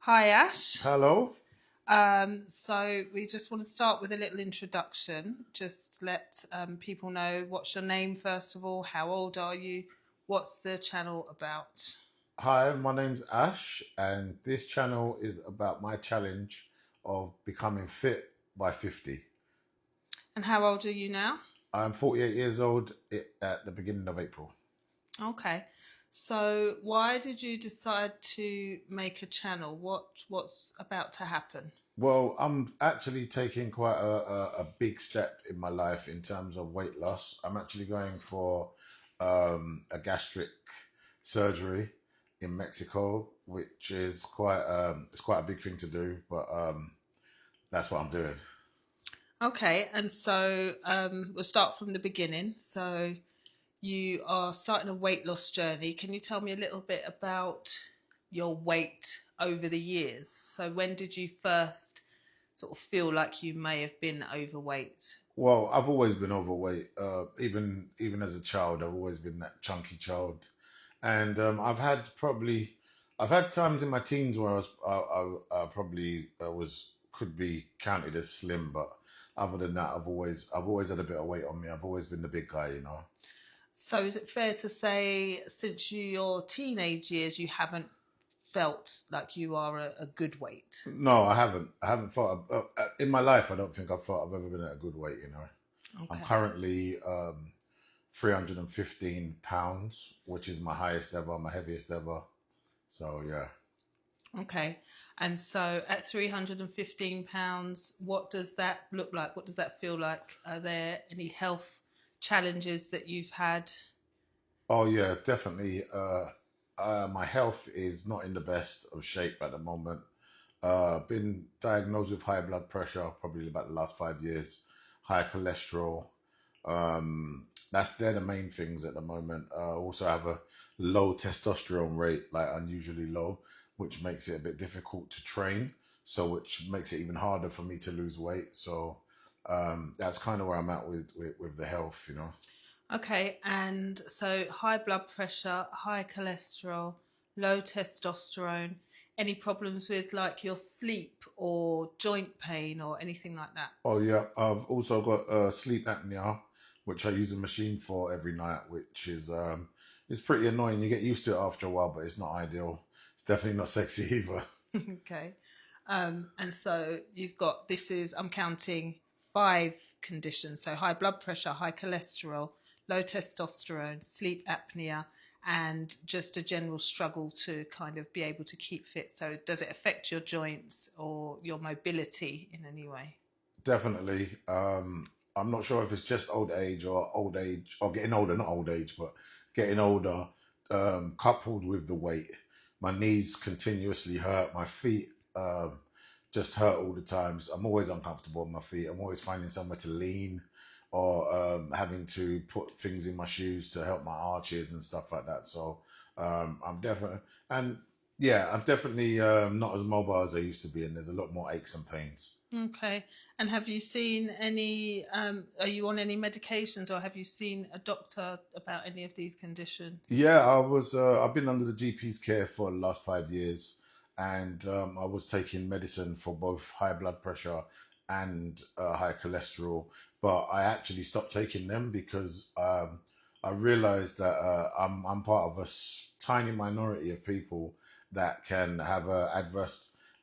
Hi, Ash. Hello. So we just want to start with a little introduction. Just let people know what's your name, first of all, how old are you, what's the channel about? Hi, my name's Ash, and this channel is about my challenge of becoming fit by 50. And how old are you now? I'm 48 years old at the beginning of April. Okay. So why did you decide to make a channel? What's about to happen? Well, I'm actually taking quite a big step in my life in terms of weight loss. I'm actually going for a gastric surgery in Mexico, which is quite a big thing to do, but that's what I'm doing. Okay, and so we'll start from the beginning. So you are starting a weight loss journey. Can you tell me a little bit about your weight over the years? So when did you first sort of feel like you may have been overweight? Well, I've always been overweight. Even as a child, I've always been that chunky child, and I've had times in my teens where I probably was could be counted as slim, but other than that, I've always had a bit of weight on me. I've always been the big guy, you know. So is it fair to say since your teenage years you haven't felt like you are a good weight? No, I haven't. I haven't thought in my life. I don't think I've thought I've ever been at a good weight, you know. I'm Okay. currently 315 pounds, which is my highest ever, my heaviest ever. So yeah. Okay. And so at 315 pounds, what does that look like? What does that feel like? Are there any health challenges that you've had? Oh yeah, definitely. My health is not in the best of shape at the moment. Been diagnosed with high blood pressure probably about the last 5 years, high cholesterol. They're the main things at the moment. Also have a low testosterone rate, like unusually low, which makes it a bit difficult to train. So which makes it even harder for me to lose weight. So that's kind of where I'm at with the health, you know. Okay, and so high blood pressure, high cholesterol, low testosterone, any problems with like your sleep or joint pain or anything like that? Oh yeah, I've also got sleep apnea, which I use a machine for every night, which is it's pretty annoying. You get used to it after a while, but it's not ideal. It's definitely not sexy either. Okay. And so you've got I'm counting five conditions. So high blood pressure, high cholesterol, low testosterone, sleep apnea, and just a general struggle to kind of be able to keep fit. So does it affect your joints or your mobility in any way? Definitely. I'm not sure if it's just old age or getting older, not old age, but getting older, coupled with the weight. My knees continuously hurt. My feet just hurt all the times. I'm always uncomfortable on my feet. I'm always finding somewhere to lean or having to put things in my shoes to help my arches and stuff like that. So I'm definitely, and yeah, I'm definitely not as mobile as I used to be. And there's a lot more aches and pains. Okay. And have you seen any, are you on any medications or have you seen a doctor about any of these conditions? Yeah, I've been under the GP's care for the last 5 years, and I was taking medicine for both high blood pressure and high cholesterol. But I actually stopped taking them because I realized that I'm part of a tiny minority of people that can have a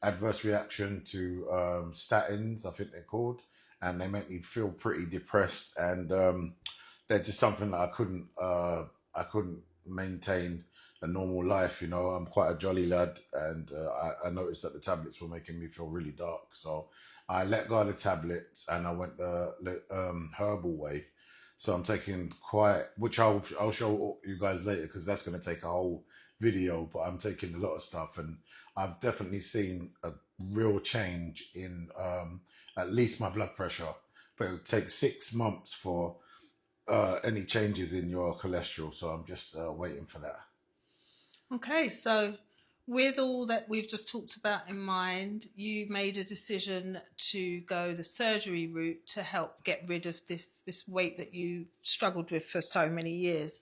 adverse reaction to statins, I think they're called, and they make me feel pretty depressed, and they're just something that I couldn't maintain a normal life. You know, I'm quite a jolly lad, and I noticed that the tablets were making me feel really dark. So I let go of the tablets and I went the herbal way. So I'm taking quite, which I'll show you guys later because that's going to take a whole video. But I'm taking a lot of stuff, and I've definitely seen a real change in at least my blood pressure. But it would take 6 months for any changes in your cholesterol. So I'm just waiting for that. Okay, so with all that we've just talked about in mind, you made a decision to go the surgery route to help get rid of this weight that you struggled with for so many years.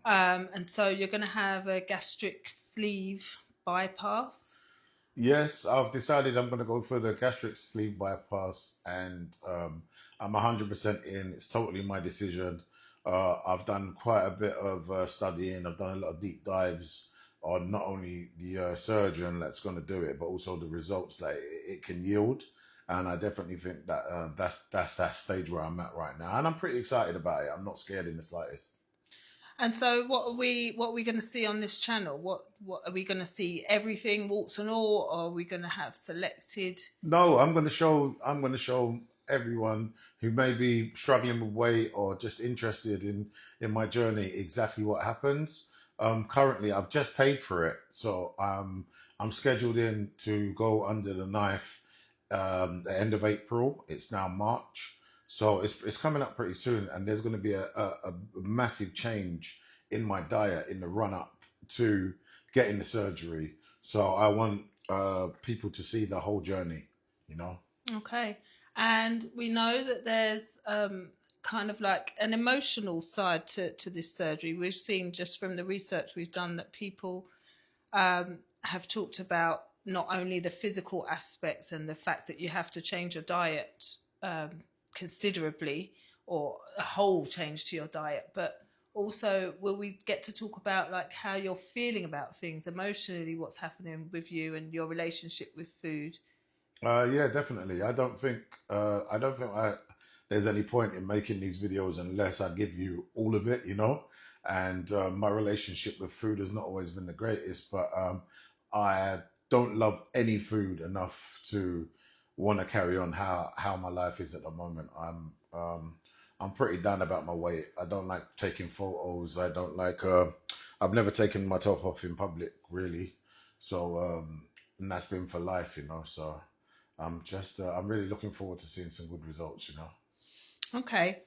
And so you're going to have a gastric sleeve bypass. Yes, I've decided I'm going to go for the gastric sleeve bypass, and I'm 100% in. It's totally my decision. I've done quite a bit of studying. I've done a lot of deep dives on not only the surgeon that's going to do it, but also the results that it can yield. And I definitely think that that's that stage where I'm at right now, and I'm pretty excited about it. I'm not scared in the slightest. And so, what are we going to see on this channel? What are we going to see? Everything, warts and all, or are we going to have selected? No, I'm going to show everyone who may be struggling with weight or just interested in my journey exactly what happens. Currently, I've just paid for it, so I'm scheduled in to go under the knife the end of April. It's now March, so it's coming up pretty soon, and there's going to be a massive change in my diet in the run up to getting the surgery. So I want people to see the whole journey, you know. Okay. And we know that there's kind of like an emotional side to this surgery. We've seen just from the research we've done that people have talked about not only the physical aspects and the fact that you have to change your diet considerably, or a whole change to your diet, but also will we get to talk about like how you're feeling about things emotionally, what's happening with you and your relationship with food. Yeah, definitely. I don't think there's any point in making these videos unless I give you all of it, you know. And my relationship with food has not always been the greatest, but I don't love any food enough to want to carry on how my life is at the moment. I'm pretty down about my weight. I don't like taking photos. I don't like. I've never taken my top off in public, really. So and that's been for life, you know. So I'm really looking forward to seeing some good results, you know. Okay.